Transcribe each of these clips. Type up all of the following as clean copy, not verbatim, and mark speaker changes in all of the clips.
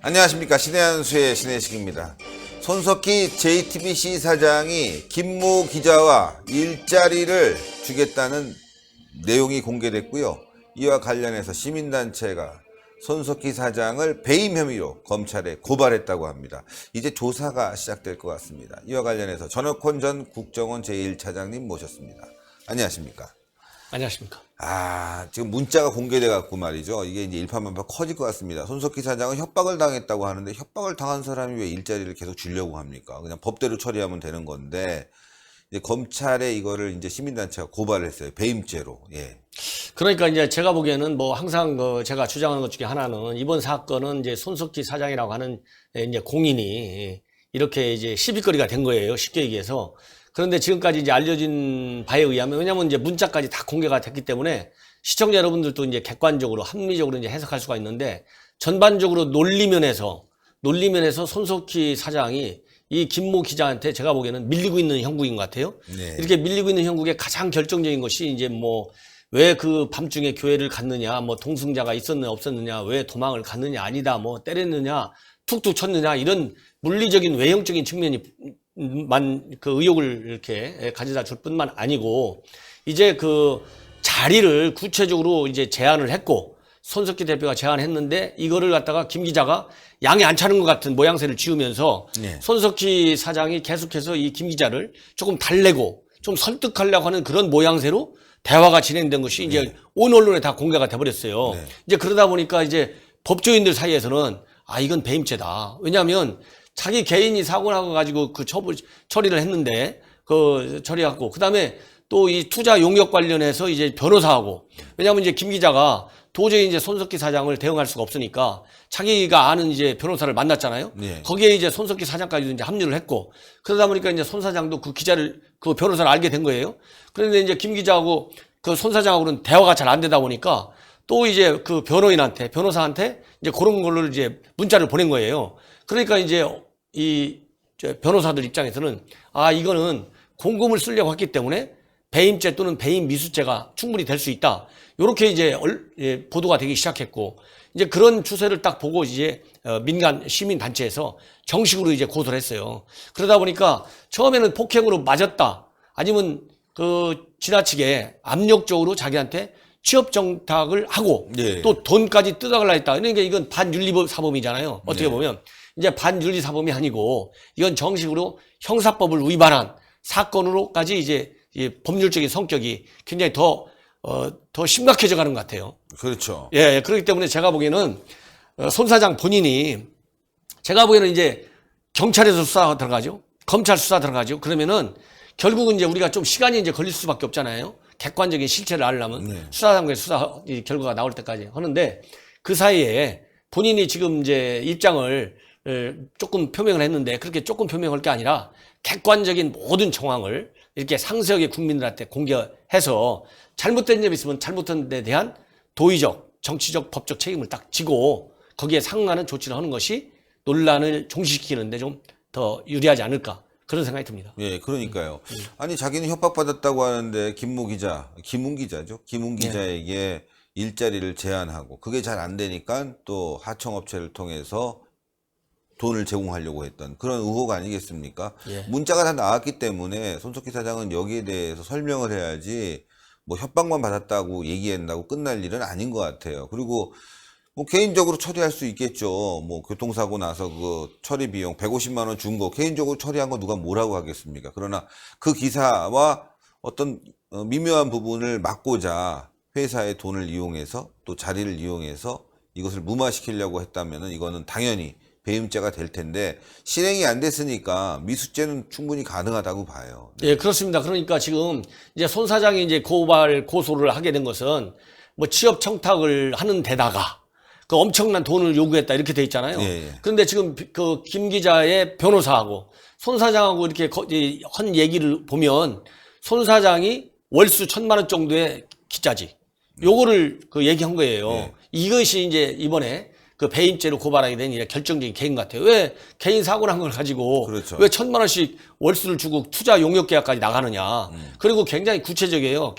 Speaker 1: 안녕하십니까. 신의 한수의 신혜식입니다. 손석희 JTBC 사장이 김모 기자와 일자리를 주겠다는 내용이 공개됐고요. 이와 관련해서 시민단체가 손석희 사장을 배임 혐의로 검찰에 고발했다고 합니다. 이제 조사가 시작될 것 같습니다. 이와 관련해서 전혁헌 전 국정원 제1차장님 모셨습니다. 안녕하십니까.
Speaker 2: 안녕하십니까.
Speaker 1: 지금 문자가 공개돼 갖고 말이죠. 이게 이제 일파만파 커질 것 같습니다. 손석희 사장은 협박을 당했다고 하는데 협박을 당한 사람이 왜 일자리를 계속 주려고 합니까? 그냥 법대로 처리하면 되는 건데 이제 검찰에 이거를 이제 시민단체가 고발을 했어요. 배임죄로. 예.
Speaker 2: 그러니까 이제 제가 보기에는 뭐 항상 제가 주장하는 것 중에 하나는 이번 사건은 이제 손석희 사장이라고 하는 이제 공인이 이렇게 이제 시비거리가 된 거예요. 쉽게 얘기해서. 그런데 지금까지 이제 알려진 바에 의하면, 왜냐면 이제 문자까지 다 공개가 됐기 때문에 시청자 여러분들도 이제 객관적으로 합리적으로 이제 해석할 수가 있는데, 전반적으로 논리면에서 손석희 사장이 이 김모 기자한테 제가 보기에는 밀리고 있는 형국인 것 같아요.
Speaker 1: 네.
Speaker 2: 이렇게 밀리고 있는 형국의 가장 결정적인 것이 이제 뭐 왜 그 밤중에 교회를 갔느냐, 뭐 동승자가 있었느냐 없었느냐, 왜 도망을 갔느냐 아니다, 뭐 때렸느냐, 툭툭 쳤느냐, 이런 물리적인 외형적인 측면이 그 의혹을 이렇게 가져다 줄 뿐만 아니고, 이제 그 자리를 구체적으로 이제 제안을 했고, 손석희 대표가 제안했는데 이거를 갖다가 김 기자가 양이 안 차는 것 같은 모양새를 지으면서
Speaker 1: 네.
Speaker 2: 손석희 사장이 계속해서 이 김 기자를 조금 달래고 좀 설득하려고 하는 그런 모양새로 대화가 진행된 것이 이제 온 언론에 다 공개가 돼버렸어요.
Speaker 1: 네.
Speaker 2: 이제 그러다 보니까 이제 법조인들 사이에서는 이건 배임죄다. 왜냐하면 자기 개인이 사고 나고 가지고 그 처리를 했는데 처리하고, 그 다음에 또 이 투자 용역 관련해서 이제 변호사하고, 왜냐하면 이제 김 기자가 도저히 이제 손석희 사장을 대응할 수가 없으니까 자기가 아는 이제 변호사를 만났잖아요.
Speaker 1: 네.
Speaker 2: 거기에 이제 손석희 사장까지도 이제 합류를 했고, 그러다 보니까 이제 손 사장도 그 변호사를 알게 된 거예요. 그런데 이제 김 기자하고 그 손 사장하고는 대화가 잘 안 되다 보니까 또 이제 그 변호사한테 이제 그런 걸로 이제 문자를 보낸 거예요. 그러니까 이제 이 변호사들 입장에서는 이거는 공금을 쓰려고 했기 때문에 배임죄 또는 배임 미수죄가 충분히 될 수 있다. 이렇게 이제 보도가 되기 시작했고, 이제 그런 추세를 딱 보고 이제 민간 시민 단체에서 정식으로 이제 고소를 했어요. 그러다 보니까 처음에는 폭행으로 맞았다, 아니면 지나치게 압력적으로 자기한테 취업 정탁을 하고
Speaker 1: 네.
Speaker 2: 또 돈까지 뜯어가려 했다. 그러니까 이건 반윤리 사범이잖아요. 어떻게 보면 이제 반윤리 사범이 아니고 이건 정식으로 형사법을 위반한 사건으로까지 이제 법률적인 성격이 굉장히 더 심각해져 가는 것 같아요.
Speaker 1: 그렇죠.
Speaker 2: 예, 그렇기 때문에 제가 보기에는 손 사장 본인이, 제가 보기에는 이제 경찰에서 수사 들어가죠. 검찰 수사 들어가죠. 그러면은 결국은 이제 우리가 좀 시간이 이제 걸릴 수밖에 없잖아요. 객관적인 실체를 알려면 수사당국의 수사 결과가 나올 때까지 하는데, 그 사이에 본인이 지금 이제 입장을 조금 표명을 했는데, 그렇게 조금 표명할 게 아니라 객관적인 모든 정황을 이렇게 상세하게 국민들한테 공개해서 잘못된 점이 있으면 잘못된 데 대한 도의적, 정치적, 법적 책임을 딱 지고 거기에 상응하는 조치를 하는 것이 논란을 종식시키는데 좀 더 유리하지 않을까, 그런 생각이 듭니다.
Speaker 1: 예, 그러니까요. 아니, 자기는 협박받았다고 하는데 김문 기자죠. 김문 기자에게 일자리를 제안하고 그게 잘 안 되니까 또 하청업체를 통해서 돈을 제공하려고 했던 그런 의혹 아니겠습니까?
Speaker 2: 예.
Speaker 1: 문자가 다 나왔기 때문에 손석희 사장은 여기에 대해서 설명을 해야지 뭐 협박만 받았다고 얘기한다고 끝날 일은 아닌 것 같아요. 그리고 뭐 개인적으로 처리할 수 있겠죠. 뭐 교통사고 나서 그 처리 비용 150만 원 준 거 개인적으로 처리한 거 누가 뭐라고 하겠습니까? 그러나 그 기사와 어떤 미묘한 부분을 막고자 회사의 돈을 이용해서 또 자리를 이용해서 이것을 무마시키려고 했다면은 이거는 당연히 배임죄가 될 텐데 실행이 안 됐으니까 미수죄는 충분히 가능하다고 봐요. 네.
Speaker 2: 예, 그렇습니다. 그러니까 지금 이제 손 사장이 이제 고소를 하게 된 것은 뭐 취업 청탁을 하는 데다가 그 엄청난 돈을 요구했다, 이렇게 돼 있잖아요.
Speaker 1: 예.
Speaker 2: 그런데 지금 그 김 기자의 변호사하고 손 사장하고 이렇게 한 얘기를 보면 손 사장이 월수 1,000만 원 정도의 기자지, 요거를 얘기한 거예요.
Speaker 1: 예.
Speaker 2: 이것이 이제 이번에 그 배임죄로 고발하게 된 결정적인 계기인 것 같아요. 왜 개인 사고 난 걸 가지고
Speaker 1: 그렇죠.
Speaker 2: 왜 1,000만 원씩 월수를 주고 투자 용역 계약까지 나가느냐. 그리고 굉장히 구체적이에요.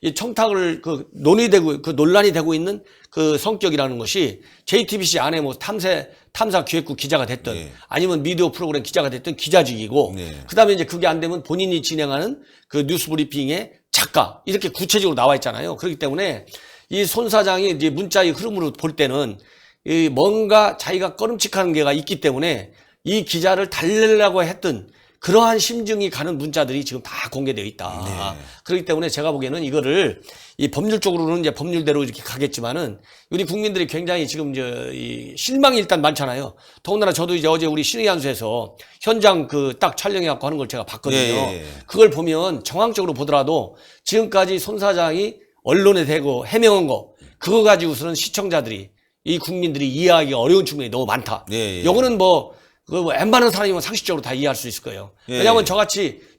Speaker 2: 이 청탁을 논란이 되고 있는 그 성격이라는 것이 JTBC 안에 뭐 탐사 기획국 기자가 됐든
Speaker 1: 네.
Speaker 2: 아니면 미디어 프로그램 기자가 됐든 기자직이고
Speaker 1: 네.
Speaker 2: 그다음에 이제 그게 안 되면 본인이 진행하는 그 뉴스 브리핑의 작가 이렇게 구체적으로 나와 있잖아요. 그렇기 때문에 이 손 사장이 이제 문자의 흐름으로 볼 때는 이 뭔가 자기가 꺼름칙한 게가 있기 때문에 이 기자를 달래려고 했던 그러한 심증이 가는 문자들이 지금 다 공개되어 있다.
Speaker 1: 네.
Speaker 2: 그렇기 때문에 제가 보기에는 이거를 이 법률적으로는 이제 법률대로 이렇게 가겠지만은 우리 국민들이 굉장히 지금 이 실망이 일단 많잖아요. 더군다나 저도 이제 어제 우리 신의한수에서 현장 그 딱 촬영해갖고 하는 걸 제가 봤거든요.
Speaker 1: 예.
Speaker 2: 그걸 보면 정황적으로 보더라도 지금까지 손 사장이 언론에 대고 해명한 거 그거 가지고서는 시청자들이 이 국민들이 이해하기 어려운 측면이 너무 많다.
Speaker 1: 예.
Speaker 2: 요거는 뭐 웬만한 사람이면 상식적으로 다 이해할 수 있을 거예요.
Speaker 1: 예.
Speaker 2: 왜냐하면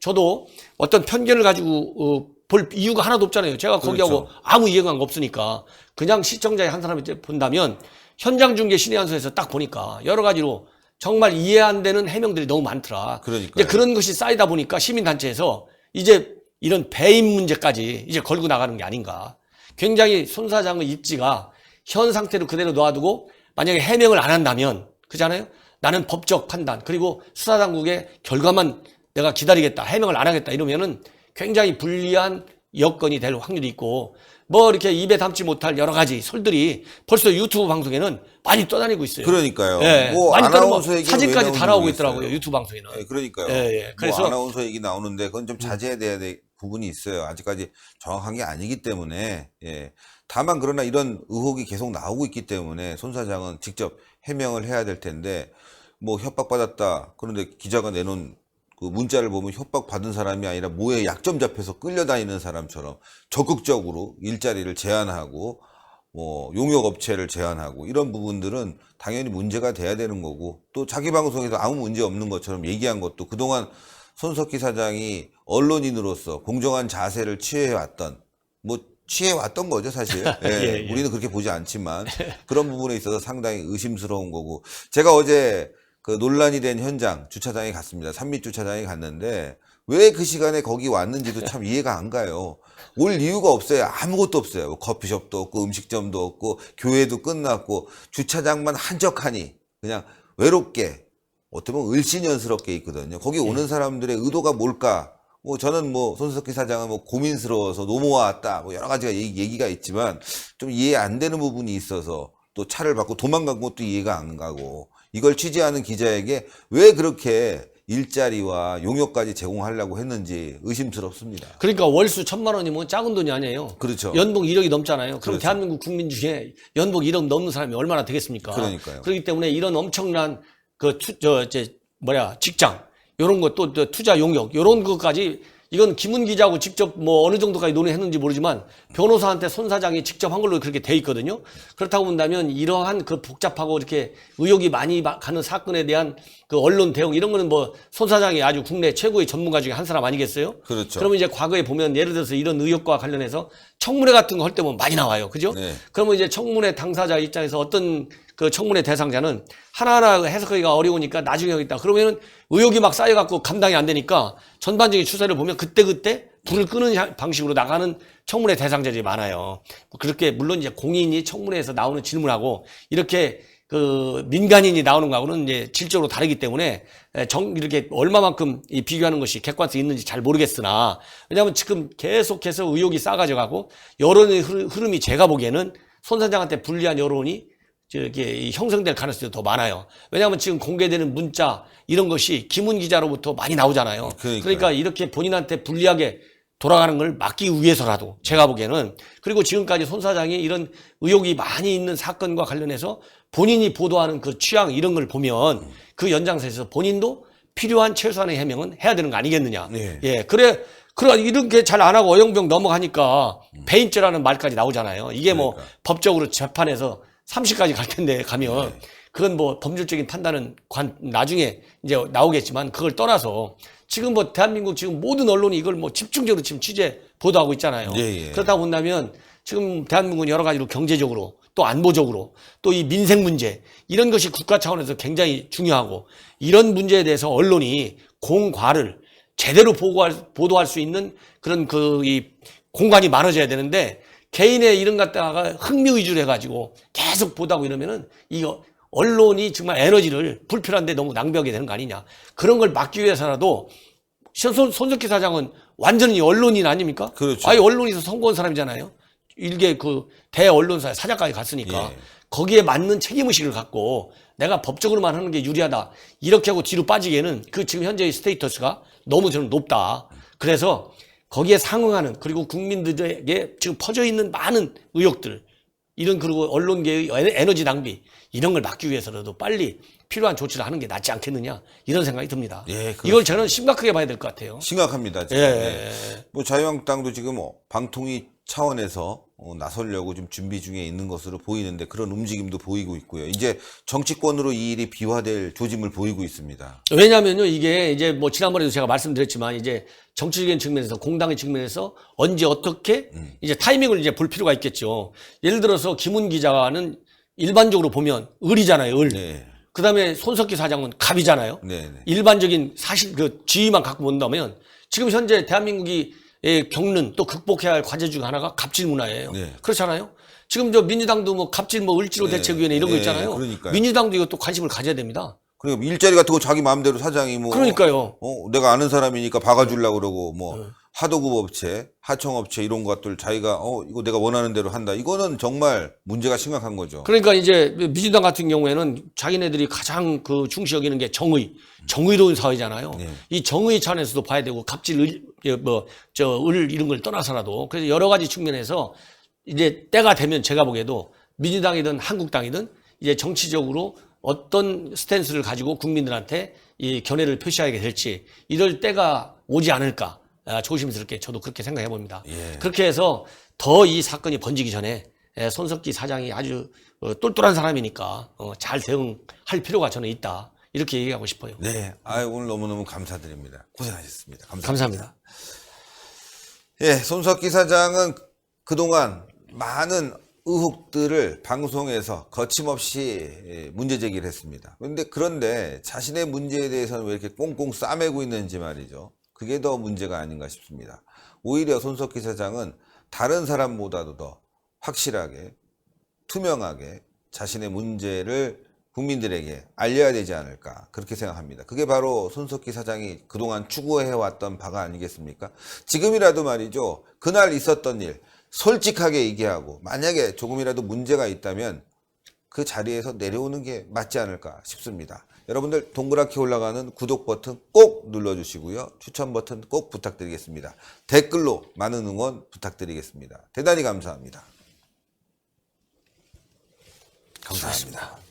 Speaker 2: 저도 어떤 편견을 가지고 볼 이유가 하나도 없잖아요. 제가 거기하고
Speaker 1: 그렇죠.
Speaker 2: 아무 이해가 없으니까 그냥 시청자의 한 사람이 본다면 현장 중계 신의한수에서 딱 보니까 여러 가지로 정말 이해 안 되는 해명들이 너무 많더라.
Speaker 1: 그러니까요.
Speaker 2: 이제 그런 것이 쌓이다 보니까 시민단체에서 이제 이런 배임 문제까지 이제 걸고 나가는 게 아닌가. 굉장히 손 사장의 입지가 현 상태로 그대로 놔두고 만약에 해명을 안 한다면 그잖아요. 나는 법적 판단 그리고 수사당국의 결과만 내가 기다리겠다. 해명을 안 하겠다. 이러면은 굉장히 불리한 여건이 될 확률이 있고 뭐 이렇게 입에 담지 못할 여러 가지 설들이 벌써 유튜브 방송에는 많이 떠다니고 있어요.
Speaker 1: 그러니까요.
Speaker 2: 예.
Speaker 1: 뭐
Speaker 2: 많이 떠다니고
Speaker 1: 아나운서 얘기
Speaker 2: 사진까지 다 나오고
Speaker 1: 모르겠어요.
Speaker 2: 있더라고요. 유튜브 방송에는.
Speaker 1: 예, 그러니까요.
Speaker 2: 예, 예. 그래서
Speaker 1: 뭐 아나운서 얘기 나오는데 그건 좀 자제해야 될 부분이 있어요. 아직까지 정확한 게 아니기 때문에. 예. 다만 그러나 이런 의혹이 계속 나오고 있기 때문에 손 사장은 직접 해명을 해야 될 텐데 뭐 협박받았다. 그런데 기자가 내놓은 그 문자를 보면 협박받은 사람이 아니라 뭐에 약점 잡혀서 끌려다니는 사람처럼 적극적으로 일자리를 제한하고 뭐 용역업체를 제한하고 이런 부분들은 당연히 문제가 돼야 되는 거고 또 자기 방송에서 아무 문제 없는 것처럼 얘기한 것도 그동안 손석희 사장이 언론인으로서 공정한 자세를 취해왔던 거죠, 사실. 예,
Speaker 2: 예, 예.
Speaker 1: 우리는 그렇게 보지 않지만 그런 부분에 있어서 상당히 의심스러운 거고. 제가 어제 그 논란이 된 현장 주차장에 갔습니다. 산밑 주차장에 갔는데 왜 그 시간에 거기 왔는지도 참 이해가 안 가요. 올 이유가 없어요. 아무것도 없어요. 뭐 커피숍도 없고 음식점도 없고 교회도 끝났고 주차장만 한적하니 그냥 외롭게 어떻게 보면 을씨년스럽게 있거든요. 거기 오는 사람들의 의도가 뭘까? 뭐 저는 뭐 손석희 사장은 뭐 고민스러워서 넘어왔다 뭐 여러 가지가 얘기가 있지만 좀 이해 안 되는 부분이 있어서 또 차를 받고 도망간 것도 이해가 안 가고 이걸 취재하는 기자에게 왜 그렇게 일자리와 용역까지 제공하려고 했는지 의심스럽습니다.
Speaker 2: 그러니까 월수 1,000만 원이면 작은 돈이 아니에요.
Speaker 1: 그렇죠.
Speaker 2: 연봉 1억이 넘잖아요. 그럼
Speaker 1: 그렇죠.
Speaker 2: 대한민국 국민 중에 연봉 1억 넘는 사람이 얼마나 되겠습니까?
Speaker 1: 그러니까요.
Speaker 2: 그렇기 때문에 이런 엄청난 직장 요런 것도 투자 용역 요런 것까지 이건 김은 기자하고 직접 뭐 어느 정도까지 논의했는지 모르지만 변호사한테 손 사장이 직접 한 걸로 그렇게 돼 있거든요. 그렇다고 본다면 이러한 그 복잡하고 이렇게 의혹이 많이 가는 사건에 대한 그 언론 대응 이런 거는 뭐 손 사장이 아주 국내 최고의 전문가 중에 한 사람 아니겠어요?
Speaker 1: 그렇죠.
Speaker 2: 그러면 이제 과거에 보면 예를 들어서 이런 의혹과 관련해서 청문회 같은 거 할 때 보면 많이 나와요. 그죠?
Speaker 1: 네.
Speaker 2: 그러면 이제 청문회 당사자 입장에서 어떤 그 청문회 대상자는 하나하나 해석하기가 어려우니까 나중에 하겠다. 그러면은 의혹이 막 쌓여갖고 감당이 안 되니까 전반적인 추세를 보면 그때 불을 끄는 방식으로 나가는 청문회 대상자들이 많아요. 그렇게 물론 이제 공인이 청문회에서 나오는 질문하고 이렇게 그 민간인이 나오는 거하고는 이제 질적으로 다르기 때문에 이렇게 얼마만큼 이 비교하는 것이 객관성이 있는지 잘 모르겠으나 왜냐하면 지금 계속해서 의혹이 쌓아져 가고 여론의 흐름이 제가 보기에는 손 사장한테 불리한 여론이 이렇게 형성될 가능성이 더 많아요. 왜냐하면 지금 공개되는 문자 이런 것이 김은 기자로부터 많이 나오잖아요. 그러니까 이렇게 본인한테 불리하게 돌아가는 걸 막기 위해서라도 제가 보기에는 그리고 지금까지 손 사장이 이런 의혹이 많이 있는 사건과 관련해서 본인이 보도하는 그 취향 이런 걸 보면 그 연장선에서 본인도 필요한 최소한의 해명은 해야 되는 거 아니겠느냐.
Speaker 1: 네.
Speaker 2: 예, 그래 이렇게 잘 안 하고 어영병 넘어가니까 배임죄라는 말까지 나오잖아요. 이게 뭐 법적으로 재판에서 30까지 갈 텐데 가면 그건 뭐 법률적인 판단은 나중에 이제 나오겠지만 그걸 떠나서 지금 뭐 대한민국 지금 모든 언론이 이걸 뭐 집중적으로 지금 취재 보도하고 있잖아요.
Speaker 1: 예.
Speaker 2: 그렇다 본다면 지금 대한민국은 여러 가지로 경제적으로 또 안보적으로, 또 이 민생 문제, 이런 것이 국가 차원에서 굉장히 중요하고, 이런 문제에 대해서 언론이 공과를 제대로 보도할 수 있는 그런 이 공간이 많아져야 되는데, 개인의 이런 갖다가 흥미 위주로 해가지고 계속 보다고 이러면은 이거 언론이 정말 에너지를 불필요한데 너무 낭비하게 되는 거 아니냐. 그런 걸 막기 위해서라도 손석희 사장은 완전히 언론인 아닙니까?
Speaker 1: 그렇죠.
Speaker 2: 아예 언론에서 선거한 사람이잖아요. 일개 대언론사의 사장까지 갔으니까.
Speaker 1: 예.
Speaker 2: 거기에 맞는 책임의식을 갖고 내가 법적으로만 하는 게 유리하다. 이렇게 하고 뒤로 빠지기에는 지금 현재의 스테이터스가 너무 저는 높다. 그래서 거기에 상응하는, 그리고 국민들에게 지금 퍼져 있는 많은 의혹들, 이런, 그리고 언론계의 에너지 낭비, 이런 걸 막기 위해서라도 빨리 필요한 조치를 하는 게 낫지 않겠느냐, 이런 생각이 듭니다.
Speaker 1: 예,
Speaker 2: 이걸 저는 심각하게 봐야 될 것 같아요.
Speaker 1: 심각합니다. 지금.
Speaker 2: 예.
Speaker 1: 네. 뭐 자유한국당도 지금 방통위 차원에서 나서려고 좀 준비 중에 있는 것으로 보이는데 그런 움직임도 보이고 있고요. 이제 정치권으로 이 일이 비화될 조짐을 보이고 있습니다.
Speaker 2: 왜냐면요, 이게 이제 뭐 지난번에도 제가 말씀드렸지만 이제 정치적인 측면에서, 공당의 측면에서 언제 어떻게 이제 타이밍을 이제 볼 필요가 있겠죠. 예를 들어서 김훈 기자는 일반적으로 보면 을이잖아요, 을.
Speaker 1: 네.
Speaker 2: 그 다음에 손석희 사장은 갑이잖아요.
Speaker 1: 네, 네.
Speaker 2: 일반적인 사실 지위만 갖고 본다면 지금 현재 대한민국이 겪는, 또 극복해야 할 과제 중 하나가 갑질 문화예요.
Speaker 1: 네.
Speaker 2: 그렇잖아요. 지금 민주당도 뭐 갑질 을지로
Speaker 1: 네.
Speaker 2: 대책위원회 이런 거
Speaker 1: 네,
Speaker 2: 있잖아요.
Speaker 1: 그러니까요.
Speaker 2: 민주당도 이것도 관심을 가져야 됩니다.
Speaker 1: 그러니까 일자리 같은 거 자기 마음대로 사장이 뭐
Speaker 2: 그러니까요.
Speaker 1: 내가 아는 사람이니까 박아주려고 그러고 뭐 하도급 업체, 하청업체 이런 것들 자기가 이거 내가 원하는 대로 한다. 이거는 정말 문제가 심각한 거죠.
Speaker 2: 그러니까 이제 민주당 같은 경우에는 자기네들이 가장 중시 여기는 게 정의로운 사회잖아요.
Speaker 1: 네.
Speaker 2: 이 정의 차원에서도 봐야 되고, 갑질, 을 이런 걸 떠나서라도. 그래서 여러 가지 측면에서 이제 때가 되면 제가 보기에도 민주당이든 한국당이든 이제 정치적으로 어떤 스탠스를 가지고 국민들한테 이 견해를 표시하게 될지, 이럴 때가 오지 않을까. 조심스럽게 저도 그렇게 생각해 봅니다.
Speaker 1: 예.
Speaker 2: 그렇게 해서 더 이 사건이 번지기 전에 손석희 사장이 아주 똘똘한 사람이니까 잘 대응할 필요가 저는 있다. 이렇게 얘기하고 싶어요.
Speaker 1: 네. 오늘 너무너무 감사드립니다. 고생하셨습니다.
Speaker 2: 감사합니다.
Speaker 1: 예, 손석희 사장은 그동안 많은 의혹들을 방송에서 거침없이 문제 제기를 했습니다. 그런데 자신의 문제에 대해서는 왜 이렇게 꽁꽁 싸매고 있는지 말이죠. 그게 더 문제가 아닌가 싶습니다. 오히려 손석희 사장은 다른 사람보다도 더 확실하게, 투명하게 자신의 문제를 국민들에게 알려야 되지 않을까, 그렇게 생각합니다. 그게 바로 손석희 사장이 그동안 추구해왔던 바가 아니겠습니까? 지금이라도 말이죠, 그날 있었던 일 솔직하게 얘기하고, 만약에 조금이라도 문제가 있다면 그 자리에서 내려오는 게 맞지 않을까 싶습니다. 여러분들 동그랗게 올라가는 구독 버튼 꼭 눌러주시고요. 추천 버튼 꼭 부탁드리겠습니다. 댓글로 많은 응원 부탁드리겠습니다. 대단히 감사합니다. 감사합니다.